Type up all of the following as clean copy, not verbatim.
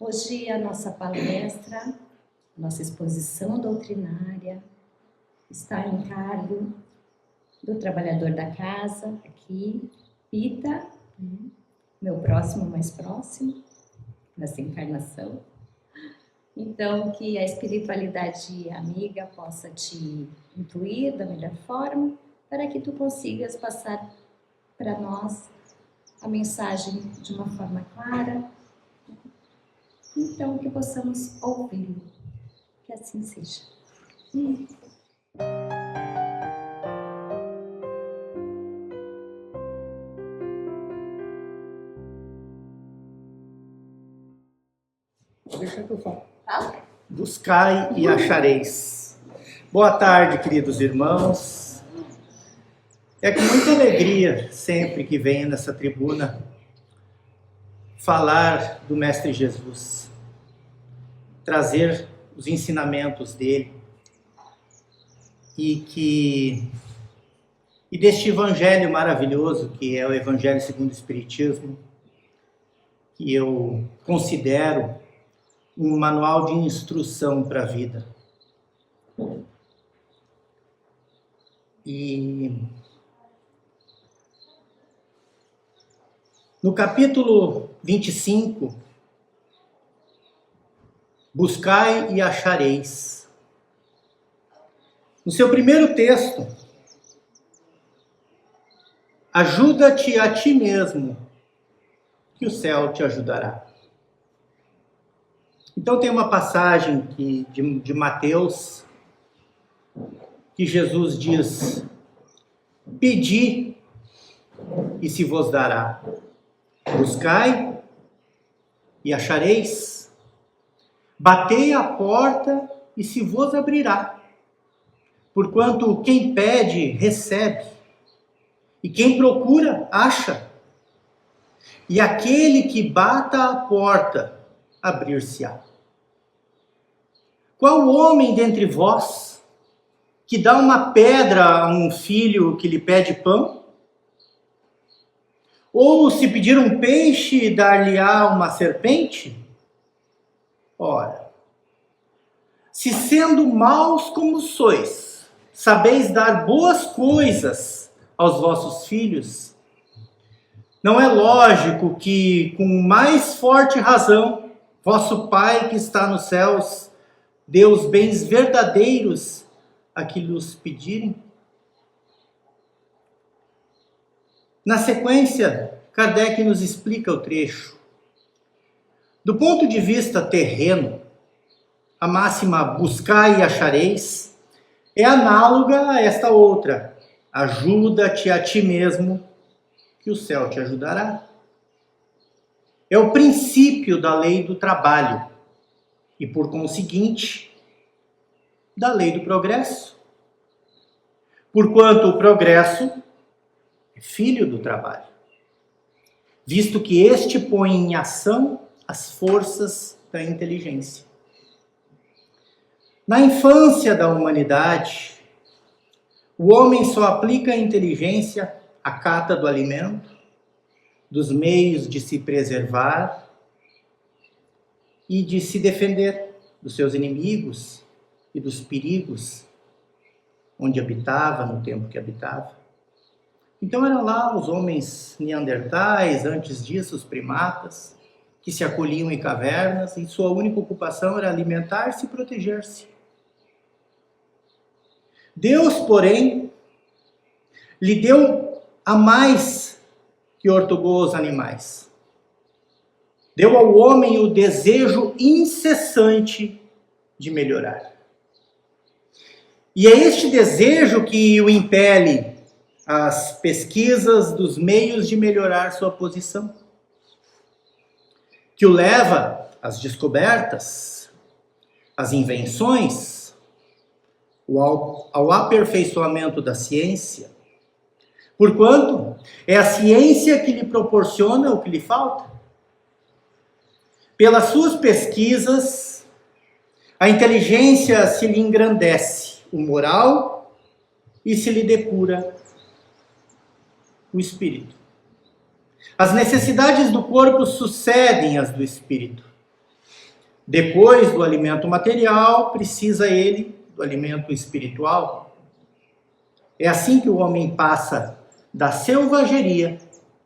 Hoje a nossa palestra, nossa exposição doutrinária está em cargo do trabalhador da casa, aqui, Pita, meu próximo, mais próximo, nessa encarnação. Então, que a espiritualidade amiga possa te intuir da melhor forma, para que tu consigas passar para nós a mensagem de uma forma clara, então que possamos ouvi-lo, que assim seja. Deixa que eu falo. Fala. Buscai e achareis. Boa tarde, queridos irmãos. É com muita alegria sempre que venho nessa tribuna falar do Mestre Jesus, trazer os ensinamentos dele e deste evangelho maravilhoso que é o Evangelho segundo o Espiritismo, que eu considero um manual de instrução para a vida. E no capítulo 25, buscai e achareis. No seu primeiro texto, ajuda-te a ti mesmo, que o céu te ajudará. Então tem uma passagem de Mateus, que Jesus diz: pedi e se vos dará. Buscai e achareis. Batei à porta e se vos abrirá. Porquanto quem pede, recebe. E quem procura, acha. E aquele que bata à porta, abrir-se-á. Qual homem dentre vós que dá uma pedra a um filho que lhe pede pão? Ou se pedir um peixe, dar-lhe-á uma serpente? Ora, se sendo maus como sois, sabeis dar boas coisas aos vossos filhos, não é lógico que, com mais forte razão, vosso Pai que está nos céus dê os bens verdadeiros a que lhes pedirem? Na sequência, Kardec nos explica o trecho. Do ponto de vista terreno, a máxima buscai e achareis é análoga a esta outra: ajuda-te a ti mesmo, que o céu te ajudará. É o princípio da lei do trabalho e, por conseguinte, da lei do progresso. Porquanto o progresso é filho do trabalho, visto que este põe em ação as forças da inteligência. Na infância da humanidade, o homem só aplica a inteligência à cata do alimento, dos meios de se preservar e de se defender dos seus inimigos e dos perigos onde habitava, no tempo que habitava. Então eram lá os homens neandertais, antes disso os primatas, que se acolhiam em cavernas e sua única ocupação era alimentar-se e proteger-se. Deus, porém, lhe deu a mais que ortogou aos animais. Deu ao homem o desejo incessante de melhorar. E é este desejo que o impele às pesquisas dos meios de melhorar sua posição, que o leva às descobertas, às invenções, ao aperfeiçoamento da ciência, porquanto é a ciência que lhe proporciona o que lhe falta. Pelas suas pesquisas, a inteligência se lhe engrandece, o moral, e se lhe depura o espírito. As necessidades do corpo sucedem às do espírito. Depois do alimento material, precisa ele do alimento espiritual. É assim que o homem passa da selvageria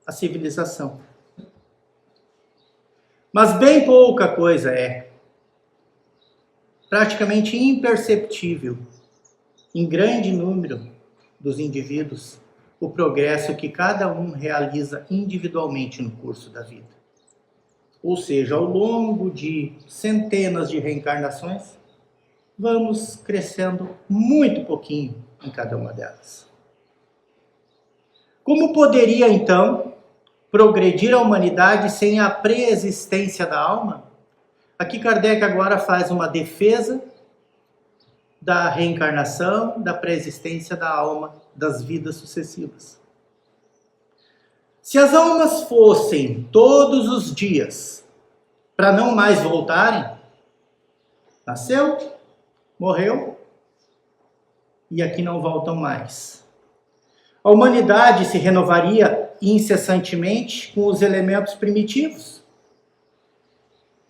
à civilização. Mas bem pouca coisa é, praticamente imperceptível, em grande número dos indivíduos, o progresso que cada um realiza individualmente no curso da vida. Ou seja, ao longo de centenas de reencarnações, vamos crescendo muito pouquinho em cada uma delas. Como poderia, então, progredir a humanidade sem a preexistência da alma? Aqui Kardec agora faz uma defesa da reencarnação, da preexistência da alma, das vidas sucessivas. Se as almas fossem todos os dias para não mais voltarem, nasceu, morreu e aqui não voltam mais. A humanidade se renovaria incessantemente com os elementos primitivos,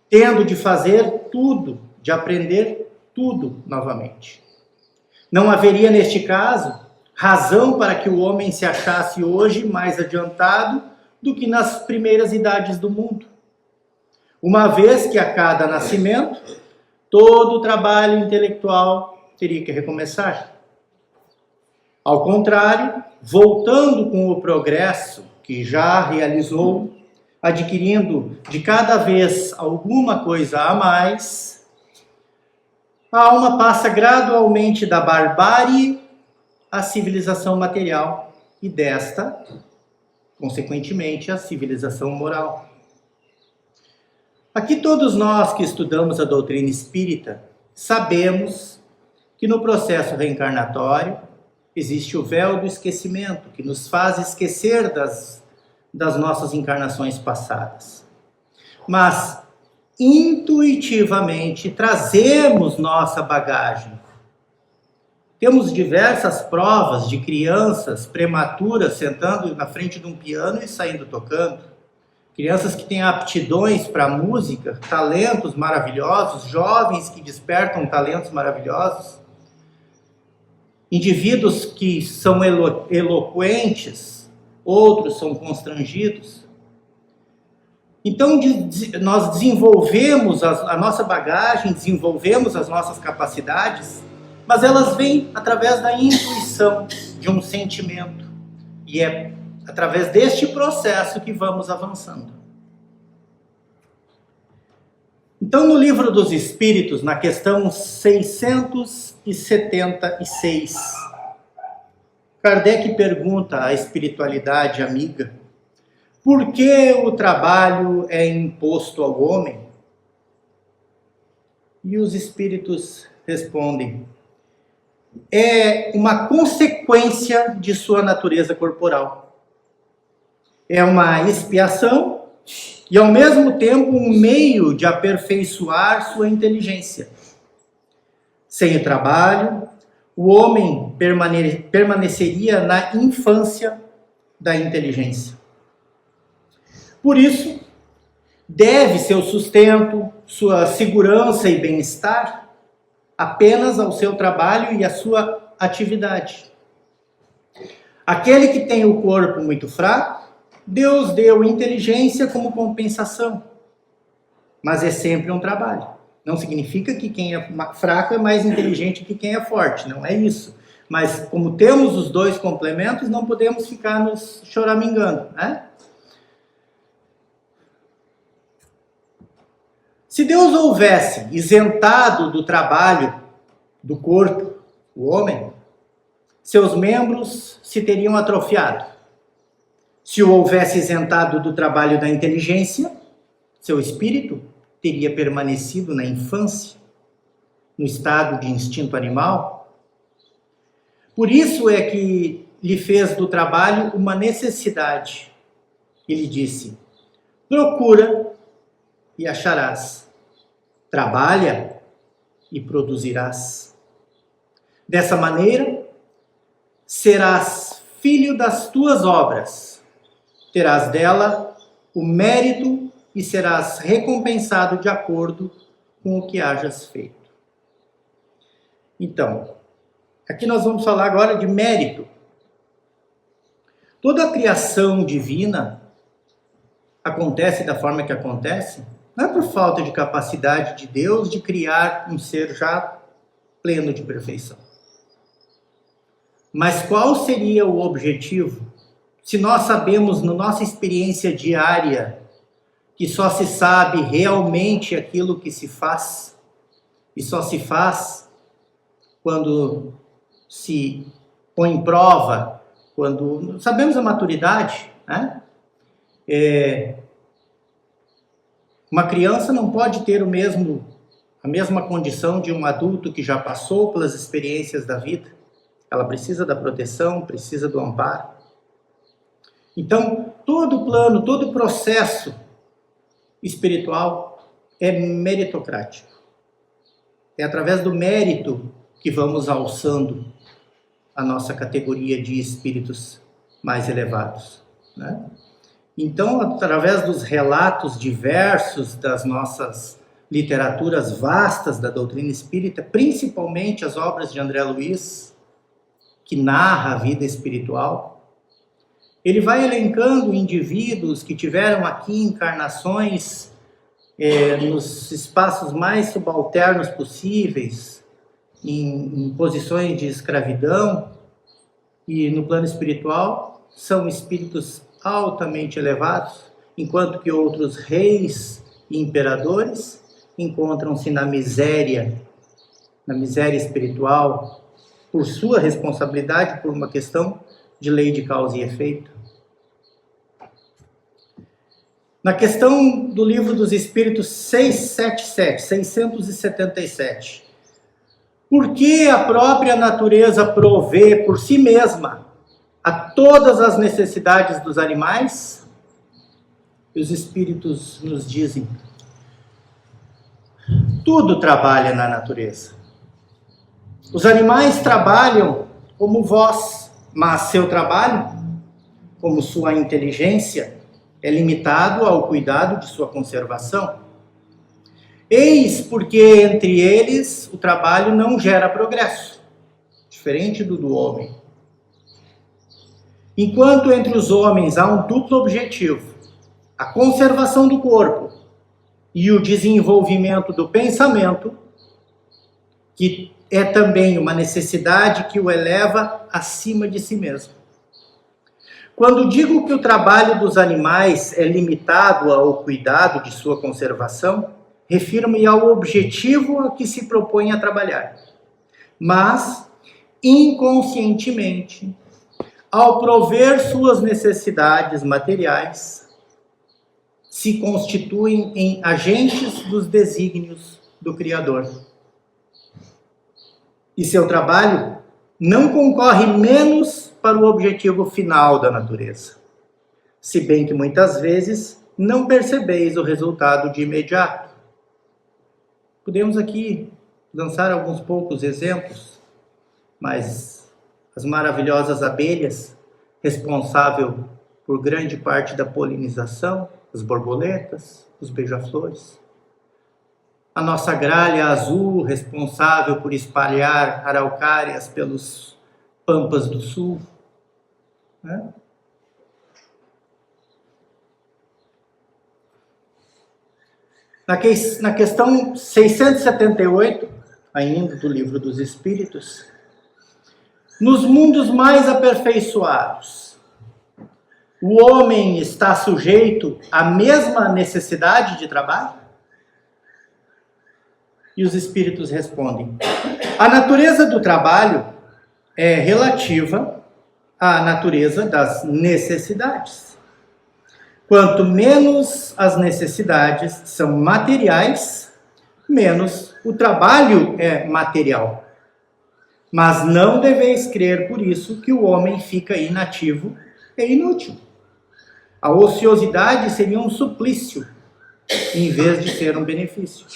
tendo de fazer tudo, de aprender tudo novamente. Não haveria, neste caso, razão para que o homem se achasse hoje mais adiantado do que nas primeiras idades do mundo. Uma vez que a cada nascimento, todo o trabalho intelectual teria que recomeçar. Ao contrário, voltando com o progresso que já realizou, adquirindo de cada vez alguma coisa a mais, a alma passa gradualmente da barbárie à civilização material e desta, consequentemente, à civilização moral. Aqui todos nós que estudamos a doutrina espírita sabemos que no processo reencarnatório existe o véu do esquecimento, que nos faz esquecer das nossas encarnações passadas. Mas, intuitivamente, trazemos nossa bagagem. Temos diversas provas de crianças prematuras sentando na frente de um piano e saindo tocando. Crianças que têm aptidões para música, talentos maravilhosos, jovens que despertam talentos maravilhosos. Indivíduos que são eloquentes, outros são constrangidos. Então, nós desenvolvemos a nossa bagagem, desenvolvemos as nossas capacidades, mas elas vêm através da intuição de um sentimento. E é através deste processo que vamos avançando. Então, no Livro dos Espíritos, na questão 676, Kardec pergunta à espiritualidade amiga: por que o trabalho é imposto ao homem? E os espíritos respondem: é uma consequência de sua natureza corporal. É uma expiação e, ao mesmo tempo, um meio de aperfeiçoar sua inteligência. Sem o trabalho, o homem permaneceria na infância da inteligência. Por isso, deve seu sustento, sua segurança e bem-estar apenas ao seu trabalho e à sua atividade. Aquele que tem o corpo muito fraco, Deus deu inteligência como compensação. Mas é sempre um trabalho. Não significa que quem é fraco é mais inteligente que quem é forte, não é isso. Mas como temos os dois complementos, não podemos ficar nos choramingando, né? Se Deus houvesse isentado do trabalho do corpo, o homem, seus membros se teriam atrofiado. Se o houvesse isentado do trabalho da inteligência, seu espírito teria permanecido na infância, no estado de instinto animal. Por isso é que lhe fez do trabalho uma necessidade. Ele disse: procura e acharás. Trabalha e produzirás. Dessa maneira, serás filho das tuas obras. Terás dela o mérito e serás recompensado de acordo com o que hajas feito. Então, aqui nós vamos falar agora de mérito. Toda a criação divina acontece da forma que acontece, não é por falta de capacidade de Deus de criar um ser já pleno de perfeição. Mas qual seria o objetivo? Se nós sabemos na nossa experiência diária que só se sabe realmente aquilo que se faz, e só se faz quando se põe em prova, quando sabemos a maturidade, né? Uma criança não pode ter a mesma condição de um adulto que já passou pelas experiências da vida. Ela precisa da proteção, precisa do amparo. Então, todo o plano, todo o processo espiritual é meritocrático. É através do mérito que vamos alçando a nossa categoria de espíritos mais elevados, né? Então, através dos relatos diversos das nossas literaturas vastas da doutrina espírita, principalmente as obras de André Luiz, que narra a vida espiritual, ele vai elencando indivíduos que tiveram aqui encarnações nos espaços mais subalternos possíveis, em posições de escravidão, e no plano espiritual são espíritos altamente elevados, enquanto que outros reis e imperadores encontram-se na miséria espiritual, por sua responsabilidade, por uma questão de lei de causa e efeito. Na questão do Livro dos Espíritos 677, por que a própria natureza provê por si mesma a todas as necessidades dos animais? E os Espíritos nos dizem: tudo trabalha na natureza. Os animais trabalham como vós, mas seu trabalho, como sua inteligência, é limitado ao cuidado de sua conservação. Eis porque entre eles o trabalho não gera progresso, diferente do homem. Enquanto entre os homens há um duplo objetivo, a conservação do corpo e o desenvolvimento do pensamento, que é também uma necessidade que o eleva acima de si mesmo. Quando digo que o trabalho dos animais é limitado ao cuidado de sua conservação, refiro-me ao objetivo a que se propõe a trabalhar. Mas, inconscientemente, ao prover suas necessidades materiais, se constituem em agentes dos desígnios do Criador. E seu trabalho não concorre menos para o objetivo final da natureza, se bem que muitas vezes não percebeis o resultado de imediato. Podemos aqui lançar alguns poucos exemplos, mas as maravilhosas abelhas, responsável por grande parte da polinização, as borboletas, os beija-flores. A nossa gralha azul, responsável por espalhar araucárias pelos pampas do sul, né? Na questão 678, ainda do Livro dos Espíritos, nos mundos mais aperfeiçoados, o homem está sujeito à mesma necessidade de trabalho? E os Espíritos respondem: a natureza do trabalho é relativa à natureza das necessidades. Quanto menos as necessidades são materiais, menos o trabalho é material. Mas não deveis crer por isso que o homem fica inativo e inútil. A ociosidade seria um suplício, em vez de ser um benefício.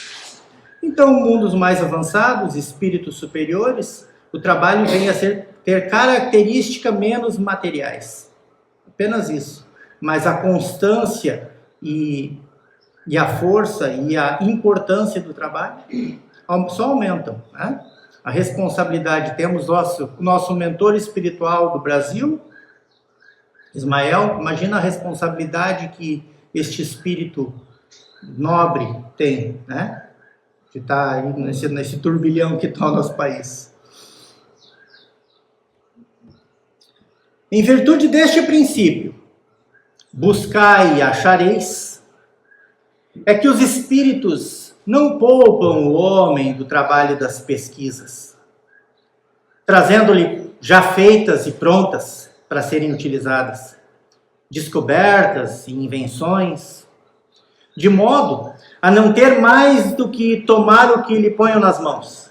Então, mundos mais avançados, espíritos superiores, o trabalho vem a ter características menos materiais. Apenas isso. Mas a constância e e a força e a importância do trabalho só aumentam, né? A responsabilidade, temos nosso mentor espiritual do Brasil, Ismael. Imagina a responsabilidade que este espírito nobre tem, né? Que está aí nesse turbilhão que está o nosso país. Em virtude deste princípio, buscai e achareis, é que os espíritos não poupam o homem do trabalho das pesquisas, trazendo-lhe já feitas e prontas para serem utilizadas, descobertas e invenções, de modo a não ter mais do que tomar o que lhe ponham nas mãos,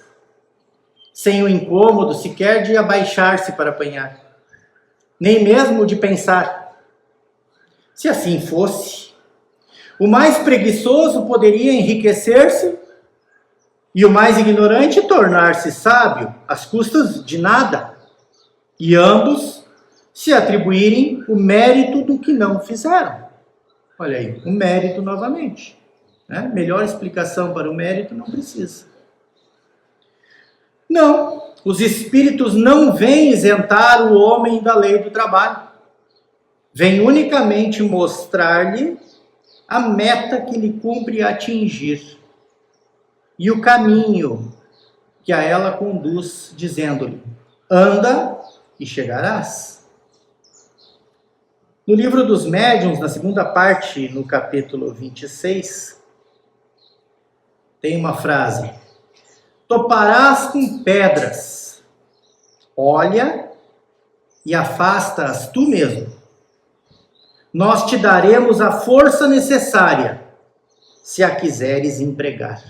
sem o incômodo sequer de abaixar-se para apanhar, nem mesmo de pensar. Se assim fosse, o mais preguiçoso poderia enriquecer-se e o mais ignorante tornar-se sábio às custas de nada, e ambos se atribuírem o mérito do que não fizeram. Olha aí, o mérito novamente, né? Melhor explicação para o mérito não precisa. Não, os espíritos não vêm isentar o homem da lei do trabalho. Vêm unicamente mostrar-lhe a meta que lhe cumpre atingir e o caminho que a ela conduz, dizendo-lhe: anda e chegarás. No livro dos Médiuns, na segunda parte, no capítulo 26, tem uma frase: toparás com pedras, olha e afasta-as tu mesmo. Nós te daremos a força necessária, se a quiseres empregar.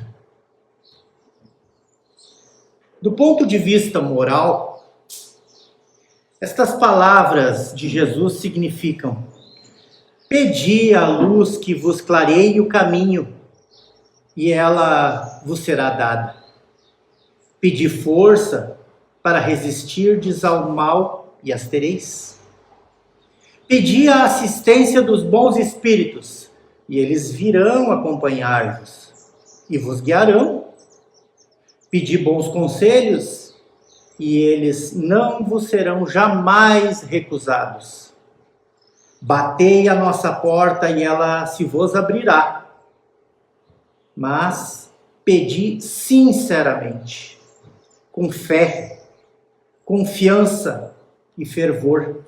Do ponto de vista moral, estas palavras de Jesus significam: pedi a luz que vos clareie o caminho, e ela vos será dada. Pedi força para resistirdes ao mal, e as tereis. Pedi a assistência dos bons espíritos, e eles virão acompanhar-vos e vos guiarão. Pedi bons conselhos, e eles não vos serão jamais recusados. Batei a nossa porta, e ela se vos abrirá. Mas pedi sinceramente, com fé, confiança e fervor.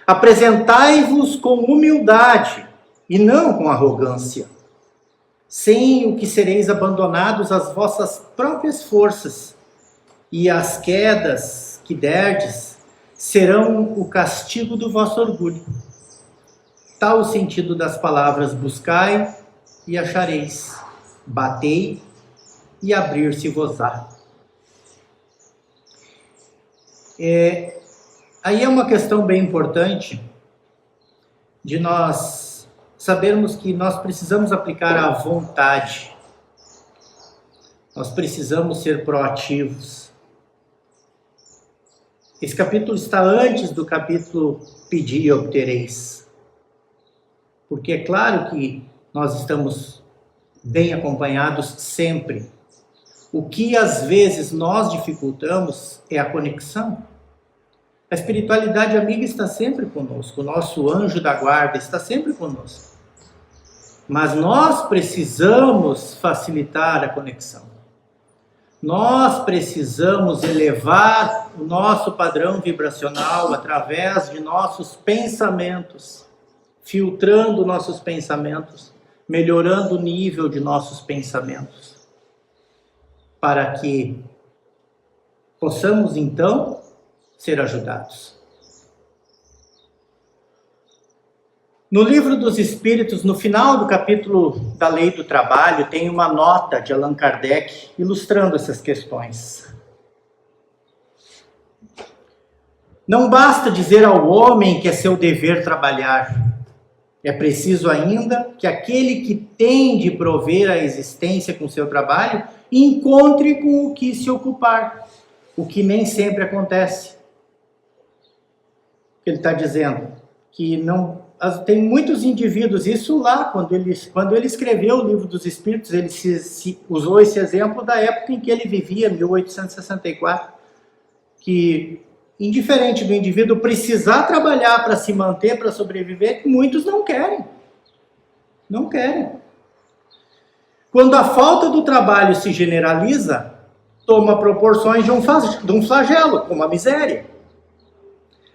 Apresentai-vos com humildade e não com arrogância, sem o que sereis abandonados às vossas próprias forças, e as quedas que derdes serão o castigo do vosso orgulho. Tal o sentido das palavras: buscai e achareis, batei e abrir-se-vos-á. Aí é uma questão bem importante de nós sabermos que nós precisamos aplicar a vontade. Nós precisamos ser proativos. Esse capítulo está antes do capítulo Pedi e obtereis. Porque é claro que nós estamos bem acompanhados sempre. O que às vezes nós dificultamos é a conexão. A espiritualidade amiga está sempre conosco, o nosso anjo da guarda está sempre conosco. Mas nós precisamos facilitar a conexão. Nós precisamos elevar o nosso padrão vibracional através de nossos pensamentos, filtrando nossos pensamentos, melhorando o nível de nossos pensamentos, para que possamos então ser ajudados. No Livro dos Espíritos, no final do capítulo da Lei do Trabalho, tem uma nota de Allan Kardec ilustrando essas questões. Não basta dizer ao homem que é seu dever trabalhar. É preciso ainda que aquele que tem de prover a existência com seu trabalho encontre com o que se ocupar, o que nem sempre acontece. Ele está dizendo que não tem muitos indivíduos, isso lá, quando ele escreveu o Livro dos Espíritos, ele usou esse exemplo da época em que ele vivia, 1864, que, indiferente do indivíduo precisar trabalhar para se manter, para sobreviver, muitos não querem. Não querem. Quando a falta do trabalho se generaliza, toma proporções de um flagelo, como a miséria.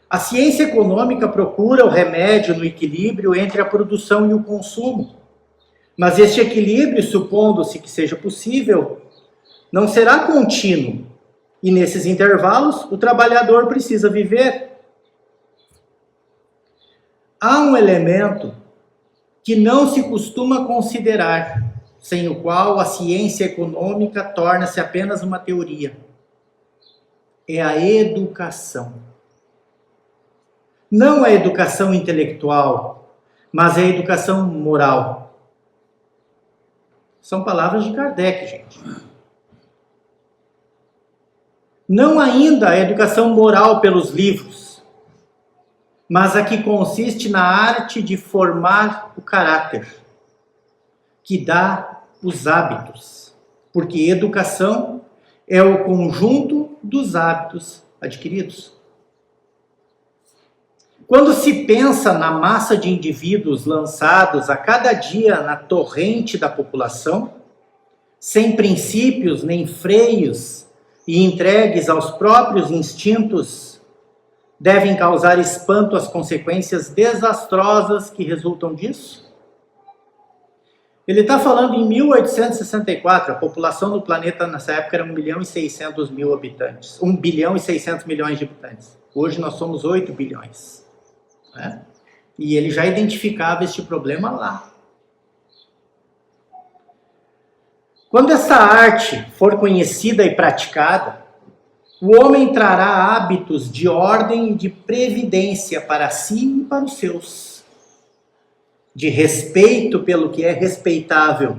A ciência econômica procura o remédio no equilíbrio entre a produção e o consumo. Mas este equilíbrio, supondo-se que seja possível, não será contínuo. E nesses intervalos, o trabalhador precisa viver. Há um elemento que não se costuma considerar, sem o qual a ciência econômica torna-se apenas uma teoria. É a educação. Não a educação intelectual, mas a educação moral. São palavras de Kardec, gente. Não ainda a educação moral pelos livros, mas a que consiste na arte de formar o caráter, que dá os hábitos, porque educação é o conjunto dos hábitos adquiridos. Quando se pensa na massa de indivíduos lançados a cada dia na torrente da população, sem princípios nem freios e entregues aos próprios instintos, devem causar espanto às consequências desastrosas que resultam disso? Ele está falando em 1864, a população do planeta nessa época era 1.600.000 habitantes, 1 bilhão e 600 milhões de habitantes. Hoje nós somos 8 bilhões. Né? E ele já identificava este problema lá. Quando essa arte for conhecida e praticada, o homem trará hábitos de ordem e de previdência para si e para os seus, de respeito pelo que é respeitável,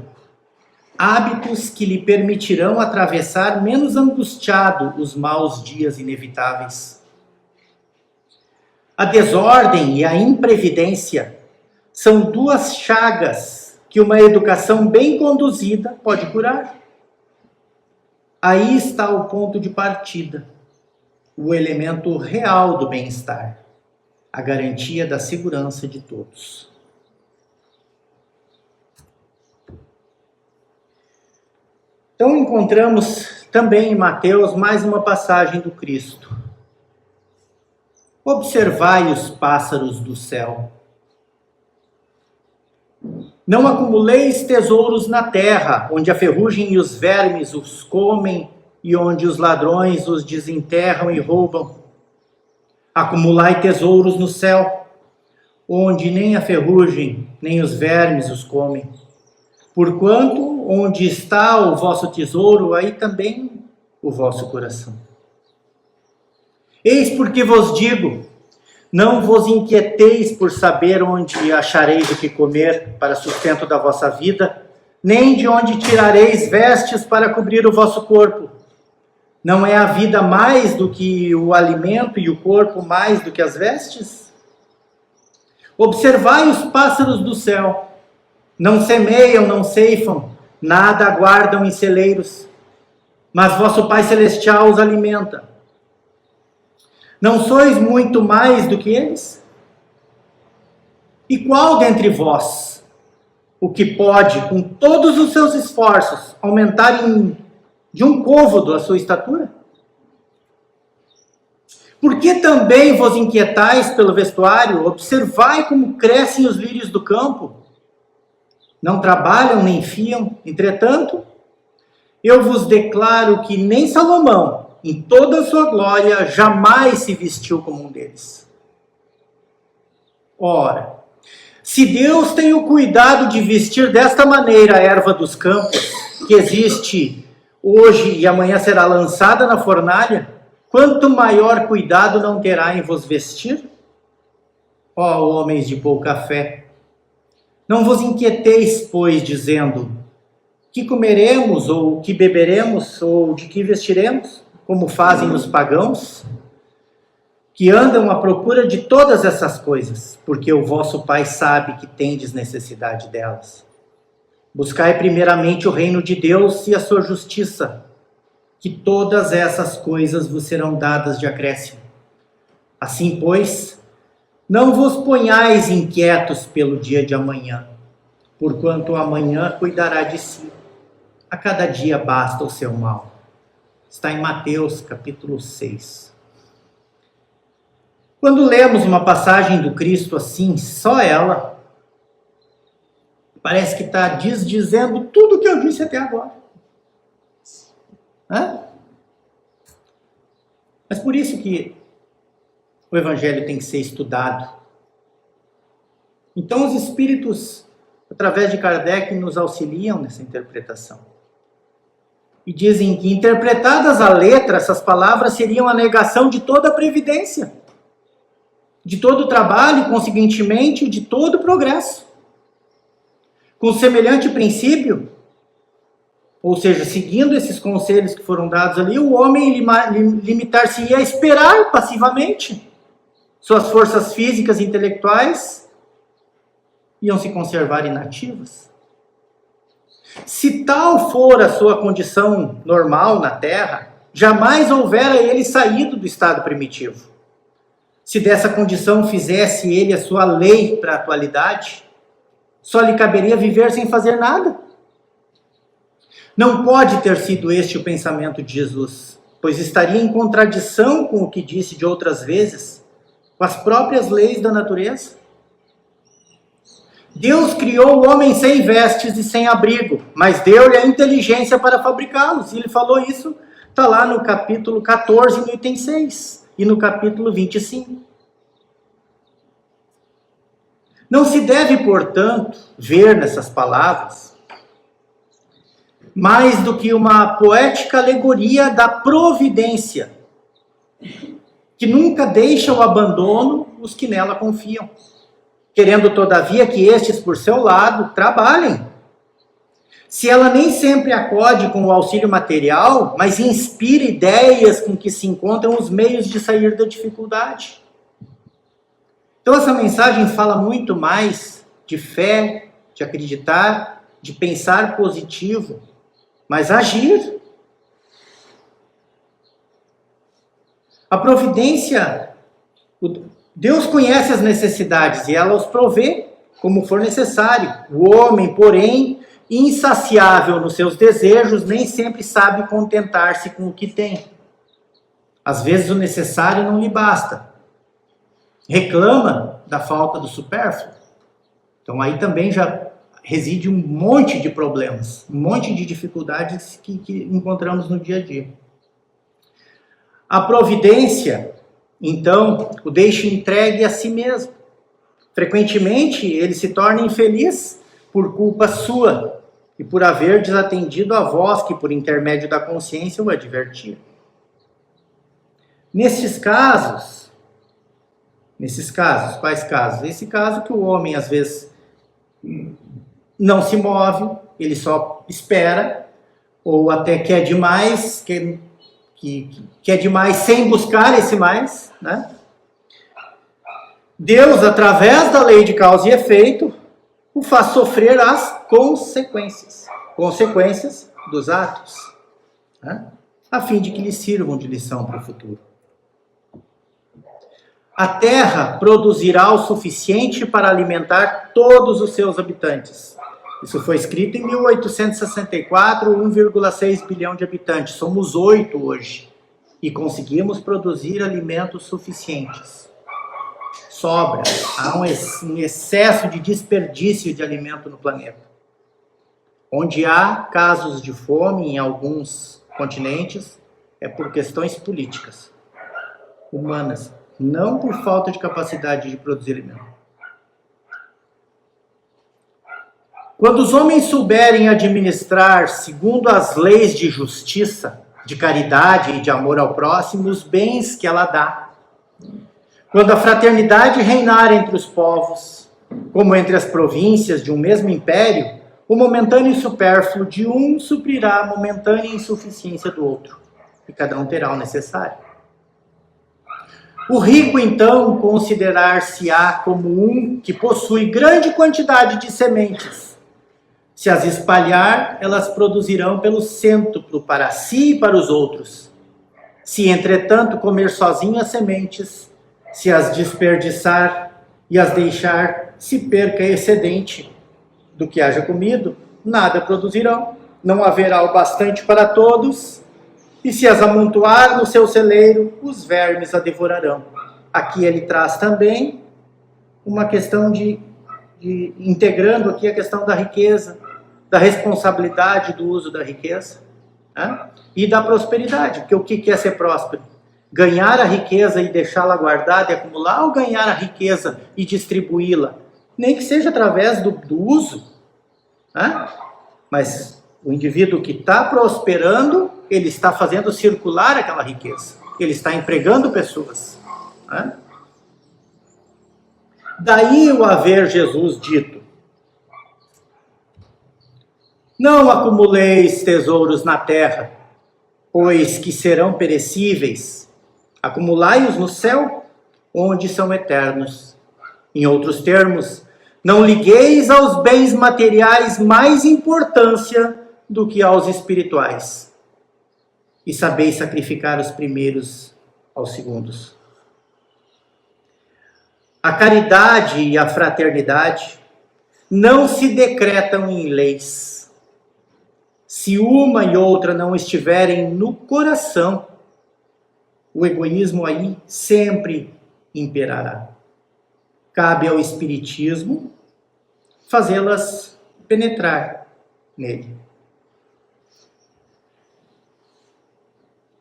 hábitos que lhe permitirão atravessar menos angustiado os maus dias inevitáveis. A desordem e a imprevidência são duas chagas que uma educação bem conduzida pode curar. Aí está o ponto de partida, o elemento real do bem-estar, a garantia da segurança de todos. Então encontramos também em Mateus mais uma passagem do Cristo. Observai os pássaros do céu. Não acumuleis tesouros na terra, onde a ferrugem e os vermes os comem e onde os ladrões os desenterram e roubam. Acumulai tesouros no céu, onde nem a ferrugem nem os vermes os comem. Porquanto onde está o vosso tesouro, aí também o vosso coração. Eis porque vos digo, não vos inquieteis por saber onde achareis o que comer para sustento da vossa vida, nem de onde tirareis vestes para cobrir o vosso corpo. Não é a vida mais do que o alimento e o corpo mais do que as vestes? Observai os pássaros do céu. Não semeiam, não ceifam, nada guardam em celeiros, mas vosso Pai Celestial os alimenta. Não sois muito mais do que eles? E qual dentre vós, o que pode, com todos os seus esforços, aumentar de um côvado a sua estatura? Por que também vos inquietais pelo vestuário? Observai como crescem os lírios do campo. Não trabalham nem fiam, entretanto, eu vos declaro que nem Salomão, em toda a sua glória, jamais se vestiu como um deles. Ora, se Deus tem o cuidado de vestir desta maneira a erva dos campos, que existe hoje e amanhã será lançada na fornalha, quanto maior cuidado não terá em vos vestir? Ó homens de pouca fé, não vos inquieteis, pois, dizendo, que comeremos, ou que beberemos, ou de que vestiremos? Como fazem os pagãos, que andam à procura de todas essas coisas, porque o vosso Pai sabe que tendes necessidade delas. Buscai primeiramente o reino de Deus e a sua justiça, que todas essas coisas vos serão dadas de acréscimo. Assim, pois, não vos ponhais inquietos pelo dia de amanhã, porquanto o amanhã cuidará de si. A cada dia basta o seu mal. Está em Mateus, capítulo 6. Quando lemos uma passagem do Cristo assim, só ela, parece que está desdizendo tudo o que eu disse até agora. Mas por isso que o Evangelho tem que ser estudado. Então os Espíritos, através de Kardec, nos auxiliam nessa interpretação. E dizem que, interpretadas à letra, essas palavras seriam a negação de toda a previdência, de todo o trabalho e, consequentemente, de todo o progresso. Com semelhante princípio, ou seja, seguindo esses conselhos que foram dados ali, o homem limitar-se-ia a esperar passivamente. Suas forças físicas e intelectuais iam se conservar inativas. Se tal for a sua condição normal na Terra, jamais houvera ele saído do estado primitivo. Se dessa condição fizesse ele a sua lei para a atualidade, só lhe caberia viver sem fazer nada. Não pode ter sido este o pensamento de Jesus, pois estaria em contradição com o que disse de outras vezes, com as próprias leis da natureza. Deus criou o homem sem vestes e sem abrigo, mas deu-lhe a inteligência para fabricá-los. E ele falou isso, está lá no capítulo 14, no item 6, e no capítulo 25. Não se deve, portanto, ver nessas palavras mais do que uma poética alegoria da providência, que nunca deixa o abandono os que nela confiam, querendo todavia que estes, por seu lado, trabalhem. Se ela nem sempre acode com o auxílio material, mas inspira ideias com que se encontram os meios de sair da dificuldade. Então essa mensagem fala muito mais de fé, de acreditar, de pensar positivo, mas agir. A providência, Deus conhece as necessidades e ela os provê como for necessário. O homem, porém, insaciável nos seus desejos, nem sempre sabe contentar-se com o que tem. Às vezes o necessário não lhe basta. Reclama da falta do supérfluo. Então aí também já reside um monte de problemas, um monte de dificuldades que encontramos no dia a dia. A providência, então, o deixa entregue a si mesmo. Frequentemente, ele se torna infeliz por culpa sua e por haver desatendido a voz que, por intermédio da consciência, o advertia. Nesses casos, quais casos? Esse caso que o homem, às vezes, não se move, ele só espera, ou até quer demais, quer demais sem buscar esse mais, né? Deus, através da lei de causa e efeito, o faz sofrer as consequências dos atos, né? A fim de que lhe sirvam de lição para o futuro. A terra produzirá o suficiente para alimentar todos os seus habitantes. Isso foi escrito em 1864, 1,6 bilhão de habitantes. Somos 8 hoje. E conseguimos produzir alimentos suficientes. Sobra. Há um excesso de desperdício de alimento no planeta. Onde há casos de fome em alguns continentes, é por questões políticas, humanas, não por falta de capacidade de produzir alimento. Quando os homens souberem administrar, segundo as leis de justiça, de caridade e de amor ao próximo, os bens que ela dá. Quando a fraternidade reinar entre os povos, como entre as províncias de um mesmo império, o momentâneo supérfluo de um suprirá a momentânea insuficiência do outro, e cada um terá o necessário. O rico, então, considerar-se-á como um que possui grande quantidade de sementes. Se as espalhar, elas produzirão pelo cêntuplo para si e para os outros. Se, entretanto, comer sozinho as sementes, se as desperdiçar e as deixar, se perca excedente do que haja comido, nada produzirão. Não haverá o bastante para todos, e se as amontoar no seu celeiro, os vermes a devorarão. Aqui ele traz também uma questão integrando aqui a questão da riqueza, da responsabilidade do uso da riqueza, né? E da prosperidade, porque o que é ser próspero? Ganhar a riqueza e deixá-la guardada e acumular, ou ganhar a riqueza e distribuí-la? Nem que seja através do uso, né? Mas o indivíduo que está prosperando, ele está fazendo circular aquela riqueza, ele está empregando pessoas, né? Daí o haver Jesus dito: não acumuleis tesouros na terra, pois que serão perecíveis. Acumulai-os no céu, onde são eternos. Em outros termos, não ligueis aos bens materiais mais importância do que aos espirituais. E sabeis sacrificar os primeiros aos segundos. A caridade e a fraternidade não se decretam em leis. Se uma e outra não estiverem no coração, o egoísmo aí sempre imperará. Cabe ao Espiritismo fazê-las penetrar nele.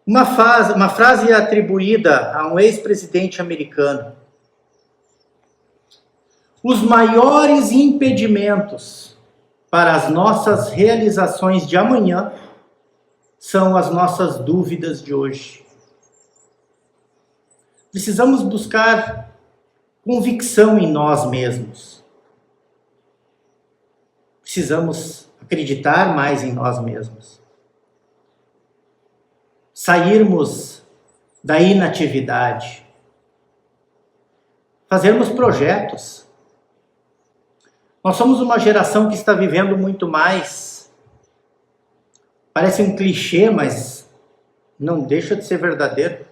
Uma frase atribuída a um ex-presidente americano: os maiores impedimentos para as nossas realizações de amanhã são as nossas dúvidas de hoje. Precisamos buscar convicção em nós mesmos. Precisamos acreditar mais em nós mesmos. Sairmos da inatividade. Fazermos projetos. Nós somos uma geração que está vivendo muito mais. Parece um clichê, mas não deixa de ser verdadeiro.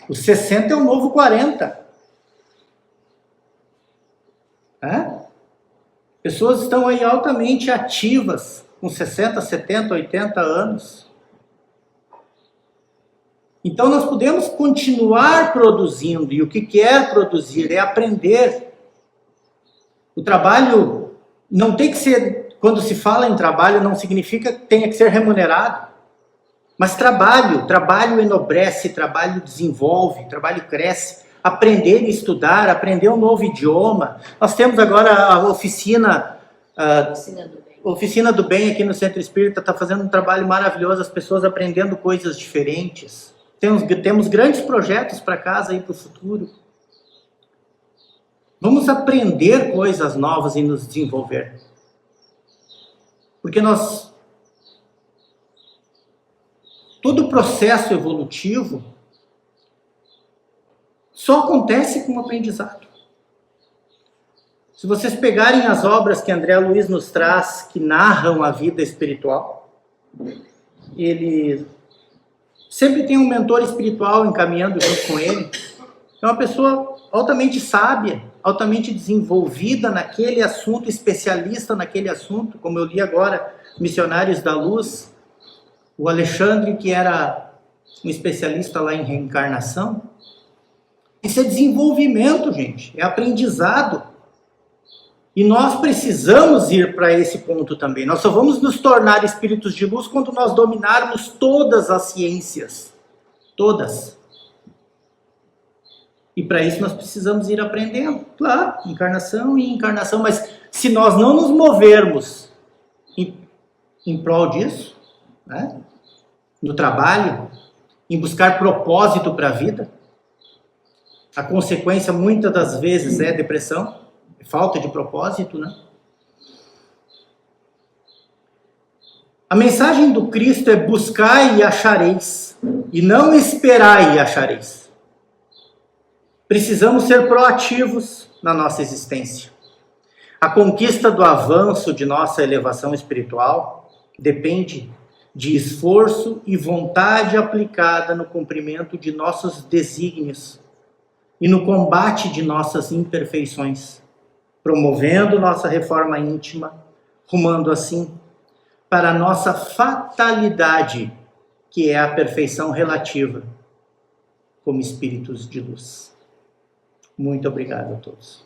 Os 60 é o novo 40. Pessoas estão aí altamente ativas, com 60, 70, 80 anos. Então nós podemos continuar produzindo, e o que quer produzir é aprender. O trabalho não tem que ser, quando se fala em trabalho, não significa que tenha que ser remunerado. Mas trabalho enobrece, trabalho desenvolve, trabalho cresce. Aprender e estudar, aprender um novo idioma. Nós temos agora a oficina do Bem aqui no Centro Espírita, está fazendo um trabalho maravilhoso, as pessoas aprendendo coisas diferentes. Temos grandes projetos para casa e para o futuro. Vamos aprender coisas novas e nos desenvolver. Porque todo o processo evolutivo só acontece com o aprendizado. Se vocês pegarem as obras que André Luiz nos traz, que narram a vida espiritual, ele sempre tem um mentor espiritual encaminhando junto com ele. É uma pessoa altamente sábia, altamente desenvolvida naquele assunto, especialista naquele assunto, como eu li agora, Missionários da Luz, o Alexandre, que era um especialista lá em reencarnação. Isso é desenvolvimento, gente, é aprendizado. E nós precisamos ir para esse ponto também. Nós só vamos nos tornar espíritos de luz quando nós dominarmos todas as ciências. Todas. E para isso nós precisamos ir aprendendo. Claro, encarnação e encarnação. Mas se nós não nos movermos em prol disso, né, no trabalho, em buscar propósito para a vida, a consequência muitas das vezes é depressão, falta de propósito, né? A mensagem do Cristo é buscar e achareis, e não esperar e achareis. Precisamos ser proativos na nossa existência. A conquista do avanço de nossa elevação espiritual depende de esforço e vontade aplicada no cumprimento de nossos desígnios e no combate de nossas imperfeições, promovendo nossa reforma íntima, rumando assim para a nossa fatalidade, que é a perfeição relativa, como espíritos de luz. Muito obrigado a todos.